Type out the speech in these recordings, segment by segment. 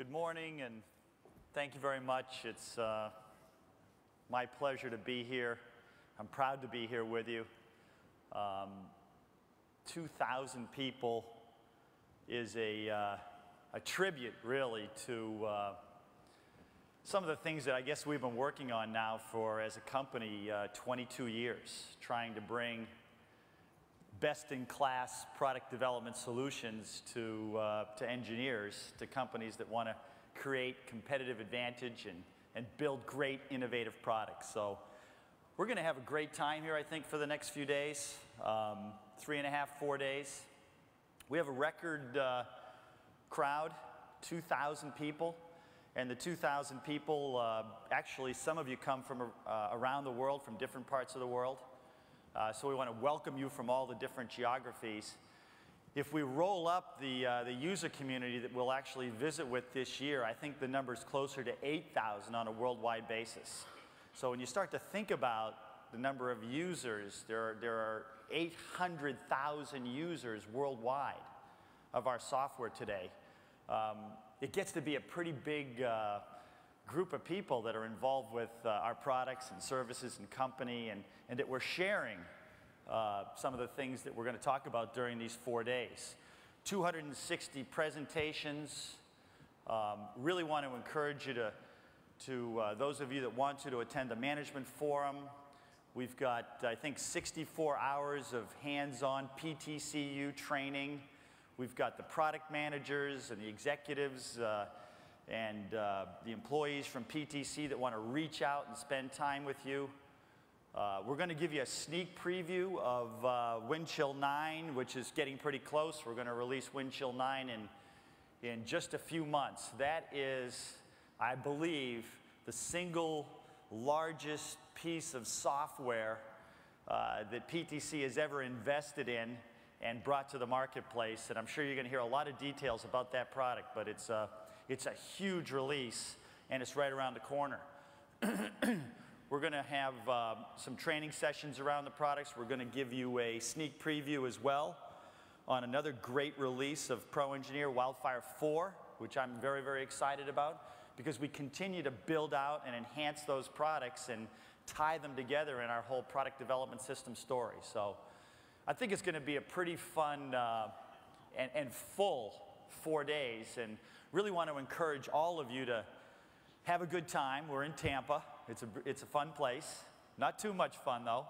Good morning, and thank you very much. It's my pleasure to be here. I'm proud to be here with you. 2,000 people is a tribute, really, to some of the things that I guess we've been working on now for, as a company, 22 years, trying to bring best-in-class product development solutions to engineers, to companies that want to create competitive advantage and build great, innovative products. So we're going to have a great time here, I think, for the next few days, 3.5, 4 days. We have a record crowd, 2,000 people. And the 2,000 people, actually, some of you come from around the world, from different parts of the world. So we want to welcome you from all the different geographies. If we roll up the user community that we'll actually visit with this year, I think the number is closer to 8,000 on a worldwide basis. So when you start to think about the number of users, there are 800,000 users worldwide of our software today. It gets to be a pretty big group of people that are involved with our products and services and company, and that we're sharing some of the things that we're going to talk about during these 4 days. 260 presentations. Really want to encourage you to those of you that want to attend the management forum. We've got, I think, 64 hours of hands-on PTCU training. We've got the product managers and the executives and the employees from PTC that want to reach out and spend time with you. We're going to give you a sneak preview of Windchill 9, which is getting pretty close. We're going to release Windchill 9 in just a few months. That is, I believe, the single largest piece of software that PTC has ever invested in and brought to the marketplace. And I'm sure you're going to hear a lot of details about that product, but it's a huge release, and it's right around the corner. We're going to have some training sessions around the products. We're going to give you a sneak preview as well on another great release of Pro Engineer, Wildfire 4, which I'm very, very excited about, because we continue to build out and enhance those products and tie them together in our whole product development system story. So I think it's going to be a pretty fun and full 4 days, and really want to encourage all of you to have a good time. We're in Tampa. It's a fun place. Not too much fun, though.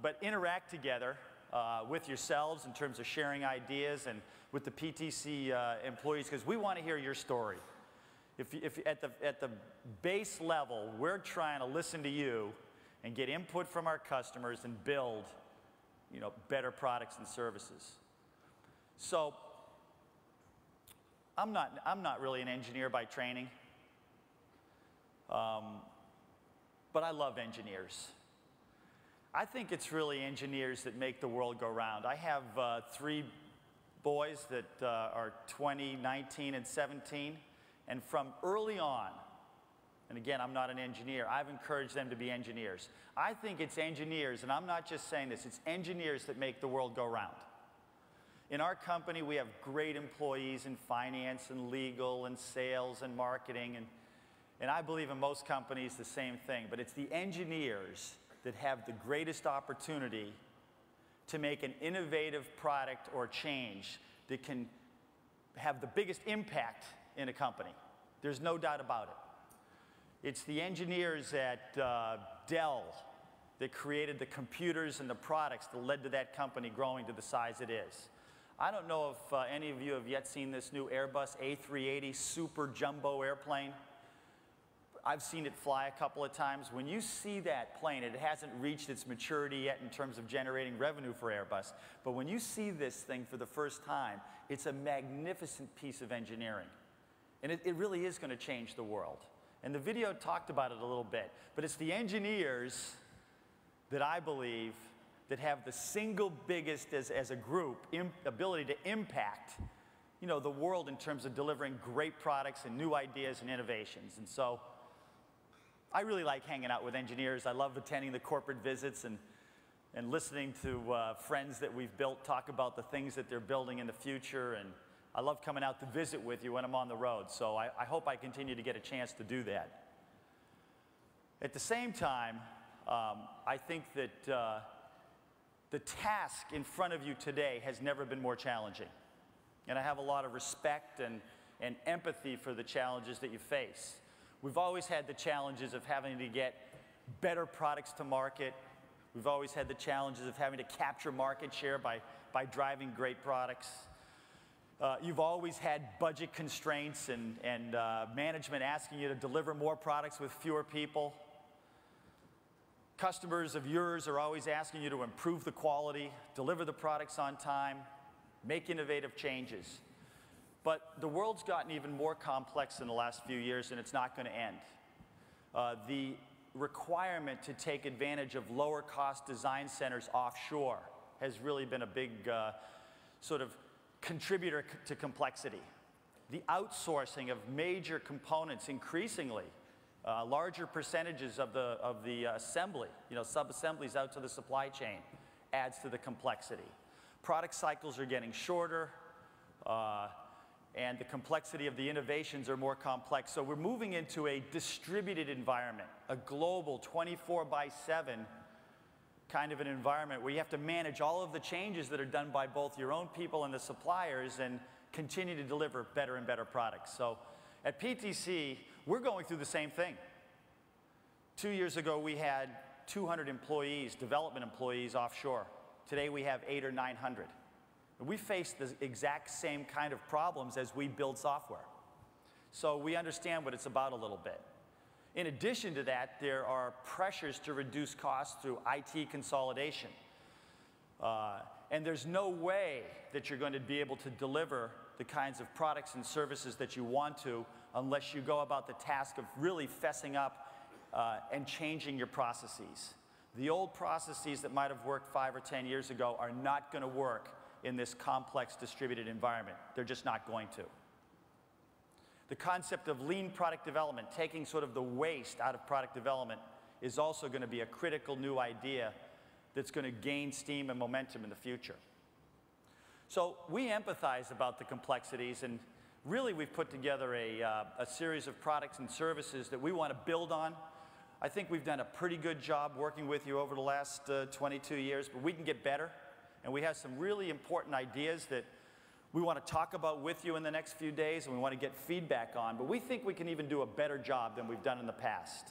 But interact together with yourselves in terms of sharing ideas, and with the PTC employees, because we want to hear your story. If at the base level, we're trying to listen to you and get input from our customers and build, better products and services. So I'm not really an engineer by training, but I love engineers. I think it's really engineers that make the world go round. I have 3 boys that are 20, 19, and 17, and from early on, and again, I'm not an engineer, I've encouraged them to be engineers. I think it's engineers, and I'm not just saying this, it's engineers that make the world go round. In our company, we have great employees in finance and legal and sales and marketing, and I believe in most companies the same thing, but it's the engineers that have the greatest opportunity to make an innovative product or change that can have the biggest impact in a company. There's no doubt about it. It's the engineers at Dell that created the computers and the products that led to that company growing to the size it is. I don't know if any of you have yet seen this new Airbus A380 super jumbo airplane. I've seen it fly a couple of times. When you see that plane, it hasn't reached its maturity yet in terms of generating revenue for Airbus. But when you see this thing for the first time, it's a magnificent piece of engineering. And it really is going to change the world. And the video talked about it a little bit. But it's the engineers that I believe that have the single biggest, as a group, ability to impact, the world in terms of delivering great products and new ideas and innovations. And so I really like hanging out with engineers. I love attending the corporate visits and listening to friends that we've built talk about the things that they're building in the future, and I love coming out to visit with you when I'm on the road, so I hope I continue to get a chance to do that. At the same time, I think that the task in front of you today has never been more challenging. And I have a lot of respect and empathy for the challenges that you face. We've always had the challenges of having to get better products to market. We've always had the challenges of having to capture market share by driving great products. You've always had budget constraints and management asking you to deliver more products with fewer people. Customers of yours are always asking you to improve the quality, deliver the products on time, make innovative changes. But the world's gotten even more complex in the last few years, and it's not going to end. The requirement to take advantage of lower cost design centers offshore has really been a big sort of contributor to complexity. The outsourcing of major components increasingly, larger percentages of the assembly, sub-assemblies out to the supply chain, adds to the complexity. Product cycles are getting shorter, and the complexity of the innovations are more complex. So we're moving into a distributed environment, a global 24/7 kind of an environment where you have to manage all of the changes that are done by both your own people and the suppliers and continue to deliver better and better products. So at PTC, we're going through the same thing. 2 years ago, we had 200 employees, development employees offshore. Today, we have 800 or 900. And we face the exact same kind of problems as we build software. So we understand what it's about a little bit. In addition to that, there are pressures to reduce costs through IT consolidation. And there's no way that you're going to be able to deliver the kinds of products and services that you want to unless you go about the task of really fessing up and changing your processes. The old processes that might have worked 5 or 10 years ago are not going to work in this complex distributed environment. They're just not going to. The concept of lean product development, taking sort of the waste out of product development, is also going to be a critical new idea that's going to gain steam and momentum in the future. So we empathize about the complexities, and really we've put together a series of products and services that we want to build on. I think we've done a pretty good job working with you over the last 22 years, but we can get better. And we have some really important ideas that we want to talk about with you in the next few days, and we want to get feedback on. But we think we can even do a better job than we've done in the past.